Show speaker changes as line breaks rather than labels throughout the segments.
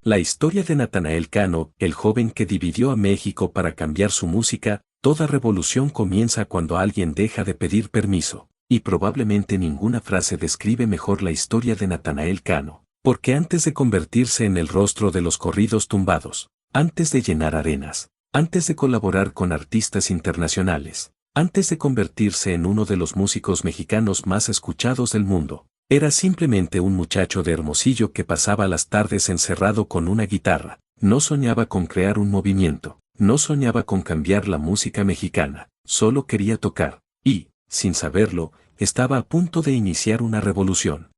La historia de Natanael Cano, el joven que dividió a México para cambiar su música. Toda revolución comienza cuando alguien deja de pedir permiso, y probablemente ninguna frase describe mejor la historia de Natanael Cano, porque antes de convertirse en el rostro de los corridos tumbados, antes de llenar arenas, antes de colaborar con artistas internacionales, antes de convertirse en uno de los músicos mexicanos más escuchados del mundo, era simplemente un muchacho de Hermosillo que pasaba las tardes encerrado con una guitarra. No soñaba con crear un movimiento, no soñaba con cambiar la música mexicana, solo quería tocar, y, sin saberlo, estaba a punto de iniciar una revolución.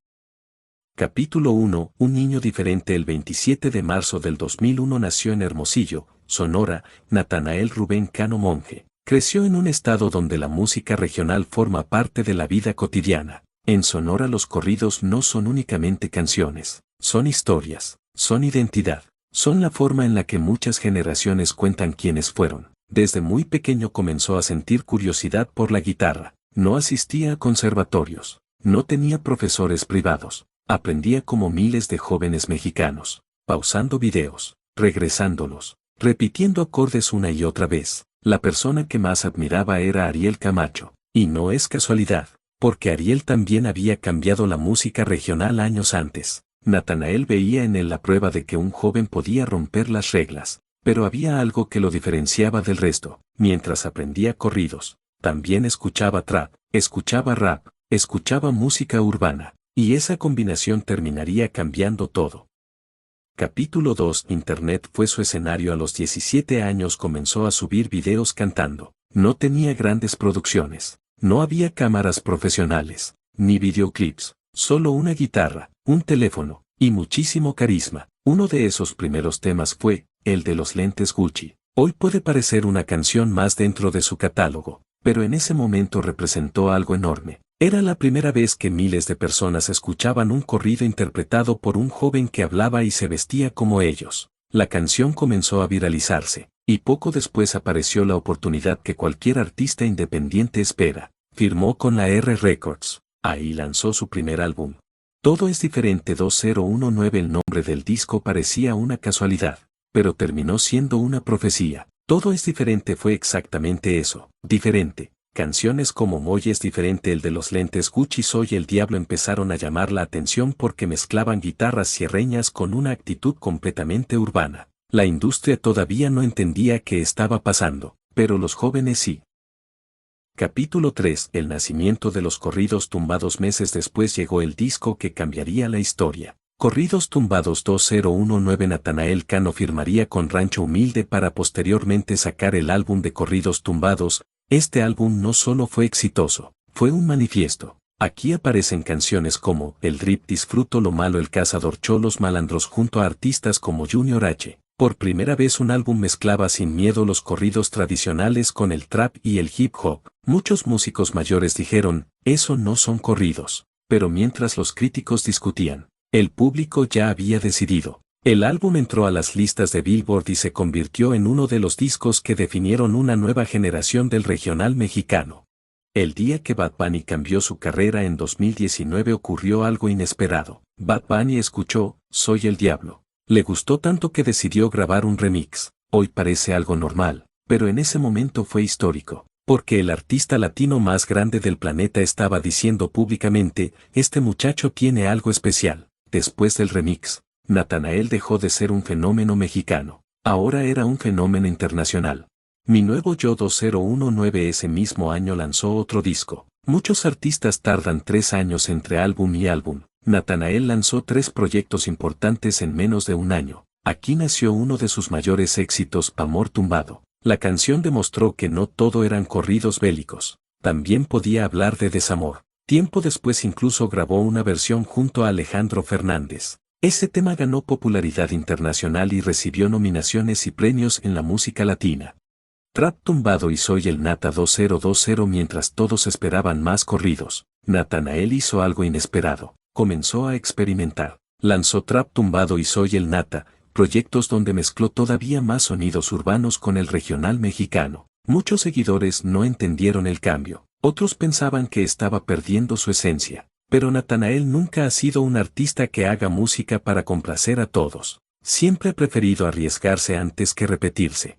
Capítulo 1. Un niño diferente. El 27 de marzo del 2001 nació en Hermosillo, Sonora, Natanael Rubén Cano Monge. Creció en un estado donde la música regional forma parte de la vida cotidiana. En Sonora los corridos no son únicamente canciones, son historias, son identidad. Son la forma en la que muchas generaciones cuentan quiénes fueron. Desde muy pequeño comenzó a sentir curiosidad por la guitarra. No asistía a conservatorios. No tenía profesores privados. Aprendía como miles de jóvenes mexicanos, pausando videos, regresándolos, repitiendo acordes una y otra vez. La persona que más admiraba era Ariel Camacho. Y no es casualidad, porque Ariel también había cambiado la música regional años antes. Natanael veía en él la prueba de que un joven podía romper las reglas, pero había algo que lo diferenciaba del resto. Mientras aprendía corridos, también escuchaba trap, escuchaba rap, escuchaba música urbana, y esa combinación terminaría cambiando todo. Capítulo 2. Internet fue su escenario. A los 17 años comenzó a subir videos cantando. No tenía grandes producciones, no había cámaras profesionales, ni videoclips, solo una guitarra, un teléfono, y muchísimo carisma. Uno de esos primeros temas fue, el de los lentes Gucci. Hoy puede parecer una canción más dentro de su catálogo, pero en ese momento representó algo enorme. Era la primera vez que miles de personas escuchaban un corrido interpretado por un joven que hablaba y se vestía como ellos. La canción comenzó a viralizarse, y poco después apareció la oportunidad que cualquier artista independiente espera. Firmó con la R Records. Ahí lanzó su primer álbum. Todo es diferente. 2019. El nombre del disco parecía una casualidad, pero terminó siendo una profecía. Todo es diferente fue exactamente eso, diferente. Canciones como Moy es diferente, el de los lentes Gucci, Soy el Diablo empezaron a llamar la atención porque mezclaban guitarras sierreñas con una actitud completamente urbana. La industria todavía no entendía qué estaba pasando, pero los jóvenes sí. Capítulo 3. El nacimiento de los corridos tumbados. Meses después llegó el disco que cambiaría la historia. Corridos tumbados. 2019. Natanael Cano firmaría con Rancho Humilde para posteriormente sacar el álbum de Corridos Tumbados. Este álbum no solo fue exitoso, fue un manifiesto. Aquí aparecen canciones como El Drip, Disfruto lo Malo, El Cazador, Cholos Malandros junto a artistas como Junior H. Por primera vez un álbum mezclaba sin miedo los corridos tradicionales con el trap y el hip hop. Muchos músicos mayores dijeron, eso no son corridos. Pero mientras los críticos discutían, el público ya había decidido. El álbum entró a las listas de Billboard y se convirtió en uno de los discos que definieron una nueva generación del regional mexicano. El día que Bad Bunny cambió su carrera en 2019 ocurrió algo inesperado. Bad Bunny escuchó Soy el Diablo. Le gustó tanto que decidió grabar un remix. Hoy parece algo normal, pero en ese momento fue histórico, porque el artista latino más grande del planeta estaba diciendo públicamente, este muchacho tiene algo especial. Después del remix, Natanael dejó de ser un fenómeno mexicano, ahora era un fenómeno internacional. Mi Nuevo Yo 2019. Ese mismo año lanzó otro disco. Muchos artistas tardan 3 años entre álbum y álbum. Natanael lanzó 3 proyectos importantes en menos de un año. Aquí nació uno de sus mayores éxitos, Amor Tumbado. La canción demostró que no todo eran corridos bélicos, también podía hablar de desamor. Tiempo después incluso grabó una versión junto a Alejandro Fernández. Ese tema ganó popularidad internacional y recibió nominaciones y premios en la música latina. Trap Tumbado y Soy el Nata 2020. Mientras todos esperaban más corridos, Natanael hizo algo inesperado, comenzó a experimentar. Lanzó Trap Tumbado y Soy el Nata, proyectos donde mezcló todavía más sonidos urbanos con el regional mexicano. Muchos seguidores no entendieron el cambio, otros pensaban que estaba perdiendo su esencia. Pero Natanael nunca ha sido un artista que haga música para complacer a todos. Siempre ha preferido arriesgarse antes que repetirse.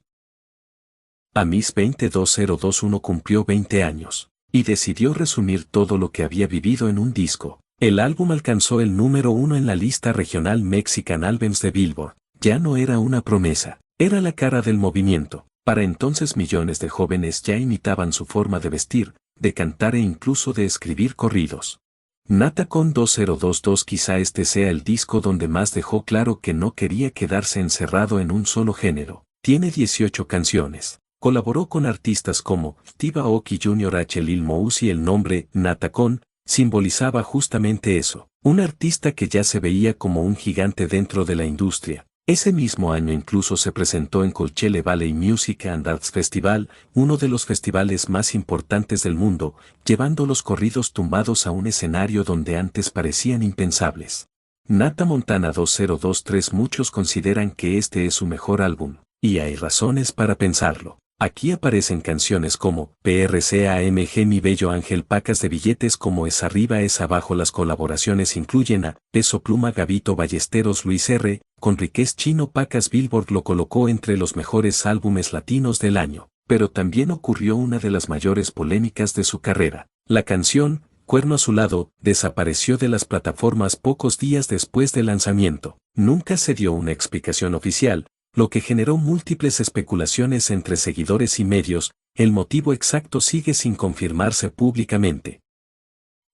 A Miss 22021 cumplió 20 años, y decidió resumir todo lo que había vivido en un disco. El álbum alcanzó el número 1 en la lista regional Mexican Albums de Billboard. Ya no era una promesa, era la cara del movimiento. Para entonces millones de jóvenes ya imitaban su forma de vestir, de cantar e incluso de escribir corridos. Natacon 2022 quizá este sea el disco donde más dejó claro que no quería quedarse encerrado en un solo género. Tiene 18 canciones. Colaboró con artistas como Steve Aoki Jr. H. Lil Mouzy. El nombre Natacon simbolizaba justamente eso. Un artista que ya se veía como un gigante dentro de la industria. Ese mismo año incluso se presentó en Coachella Valley Music and Arts Festival, uno de los festivales más importantes del mundo, llevando los corridos tumbados a un escenario donde antes parecían impensables. Nata Montana 2023. Muchos consideran que este es su mejor álbum, y hay razones para pensarlo. Aquí aparecen canciones como PRCAMG Mi Bello Ángel, pacas de billetes como Es Arriba Es Abajo. Las colaboraciones incluyen a Peso Pluma, Gabito Ballesteros, Luis R. Conríquez, Chino Pacas. Billboard lo colocó entre los mejores álbumes latinos del año, pero también ocurrió una de las mayores polémicas de su carrera. La canción, Cuerno Azulado, desapareció de las plataformas pocos días después del lanzamiento. Nunca se dio una explicación oficial, lo que generó múltiples especulaciones entre seguidores y medios. El motivo exacto sigue sin confirmarse públicamente.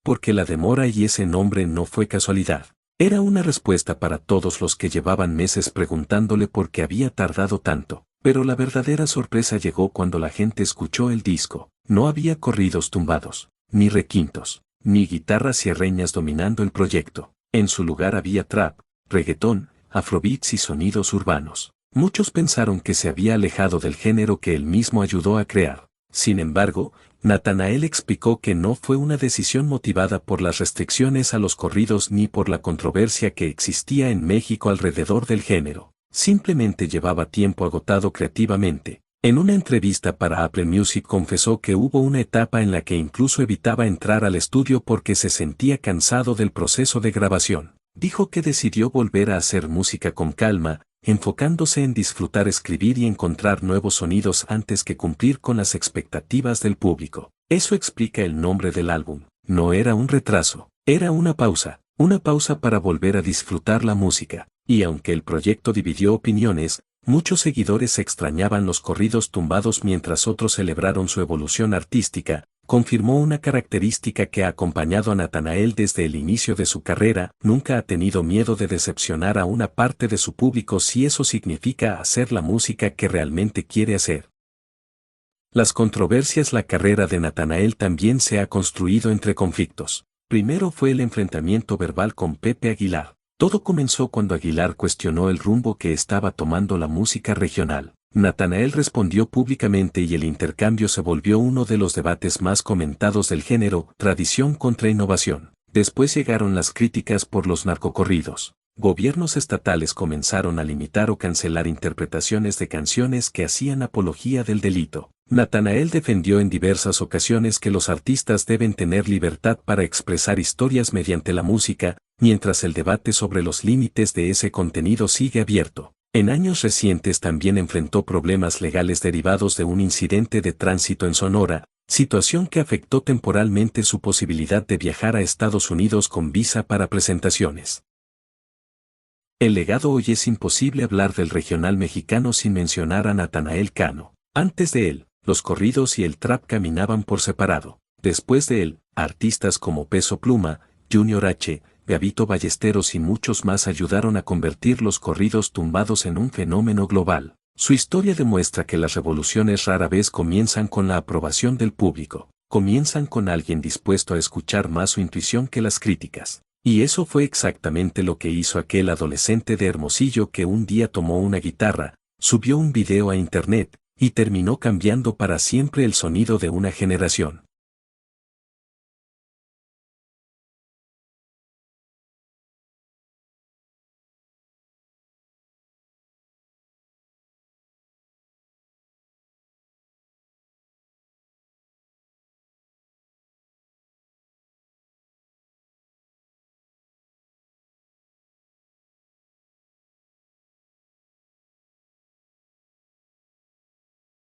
Porque la demora y ese nombre no fue casualidad. Era una respuesta para todos los que llevaban meses preguntándole por qué había tardado tanto. Pero la verdadera sorpresa llegó cuando la gente escuchó el disco. No había corridos tumbados, ni requintos, ni guitarras sierreñas dominando el proyecto. En su lugar había trap, reggaetón, afrobeats y sonidos urbanos. Muchos pensaron que se había alejado del género que él mismo ayudó a crear. Sin embargo, Natanael explicó que no fue una decisión motivada por las restricciones a los corridos ni por la controversia que existía en México alrededor del género. Simplemente llevaba tiempo agotado creativamente. En una entrevista para Apple Music confesó que hubo una etapa en la que incluso evitaba entrar al estudio porque se sentía cansado del proceso de grabación. Dijo que decidió volver a hacer música con calma, enfocándose en disfrutar escribir y encontrar nuevos sonidos antes que cumplir con las expectativas del público. Eso explica el nombre del álbum. No era un retraso, era una pausa para volver a disfrutar la música. Y aunque el proyecto dividió opiniones, muchos seguidores extrañaban los corridos tumbados mientras otros celebraron su evolución artística. Confirmó una característica que ha acompañado a Natanael desde el inicio de su carrera: nunca ha tenido miedo de decepcionar a una parte de su público si eso significa hacer la música que realmente quiere hacer. Las controversias. La carrera de Natanael también se ha construido entre conflictos. Primero fue el enfrentamiento verbal con Pepe Aguilar. Todo comenzó cuando Aguilar cuestionó el rumbo que estaba tomando la música regional. Natanael respondió públicamente y el intercambio se volvió uno de los debates más comentados del género, tradición contra innovación. Después llegaron las críticas por los narcocorridos. Gobiernos estatales comenzaron a limitar o cancelar interpretaciones de canciones que hacían apología del delito. Natanael defendió en diversas ocasiones que los artistas deben tener libertad para expresar historias mediante la música, mientras el debate sobre los límites de ese contenido sigue abierto. En años recientes también enfrentó problemas legales derivados de un incidente de tránsito en Sonora, situación que afectó temporalmente su posibilidad de viajar a Estados Unidos con visa para presentaciones. El legado. Hoy es imposible hablar del regional mexicano sin mencionar a Natanael Cano. Antes de él, los corridos y el trap caminaban por separado. Después de él, artistas como Peso Pluma, Junior H., Gabito Ballesteros y muchos más ayudaron a convertir los corridos tumbados en un fenómeno global. Su historia demuestra que las revoluciones rara vez comienzan con la aprobación del público. Comienzan con alguien dispuesto a escuchar más su intuición que las críticas. Y eso fue exactamente lo que hizo aquel adolescente de Hermosillo que un día tomó una guitarra, subió un video a internet, y terminó cambiando para siempre el sonido de una generación.